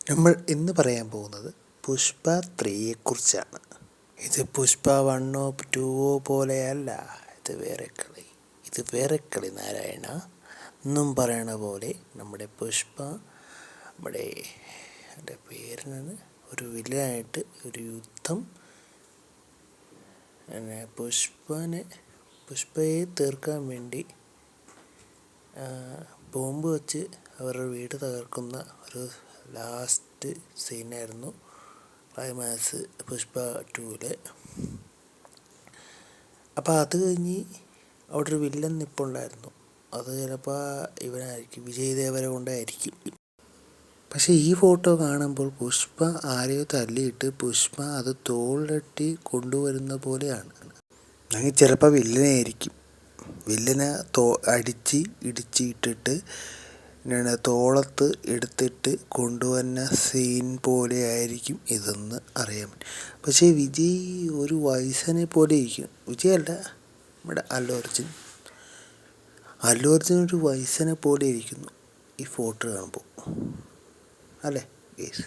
നമ്മൾ ഇന്ന് പറയാൻ പോകുന്നത് പുഷ്പ 3യെക്കുറിച്ചാണ്. ഇത് പുഷ്പ 1 2 പോലെയല്ല. ഇത് വേറെ കളി നാരായണ എന്നും പറയണ പോലെ നമ്മുടെ പുഷ്പ എൻ്റെ പേരിനാണ് ഒരു വില്ലനായിട്ട് ഒരു യുദ്ധം പുഷ്പയെ തീർക്കാൻ വേണ്ടി ബോംബ് വെച്ച് അവരുടെ വീട് തകർക്കുന്ന ഒരു ലാസ്റ്റ് സീനായിരുന്നു ക്ലൈമാക്സ് പുഷ്പ 2. അപ്പോൾ അത് കഴിഞ്ഞ് അവിടെ ഒരു വില്ലൻ നിൽപ്പുണ്ടായിരുന്നു. അത് ചിലപ്പോൾ ഇവനായിരിക്കും, വിജയ് ദേവരകൊണ്ടായിരിക്കും. പക്ഷേ ഈ ഫോട്ടോ കാണുമ്പോൾ പുഷ്പ ആരെയോ തല്ലിയിട്ട് പുഷ്പ അത് തോളിലെട്ടി കൊണ്ടുവരുന്ന പോലെയാണ്. അങ്ങനെ ചിലപ്പോൾ വില്ലനായിരിക്കും. വില്ലനെ ഇടിച്ചിട്ടിട്ട് തോളത്ത് എടുത്തിട്ട് കൊണ്ടുവന്ന സീൻ പോലെ ആയിരിക്കും ഇതെന്ന് അറിയാൻ പറ്റും. പക്ഷേ വിജയ് ഒരു വയസ്സനെ പോലെ ഇരിക്കും. വിജയ് അല്ല, നമ്മുടെ അല്ലു അർജുൻ ഒരു വയസ്സനെ പോലെ ഇരിക്കുന്നു ഈ ഫോട്ടോ കാണുമ്പോൾ, അല്ലേ ഗയ്സ്?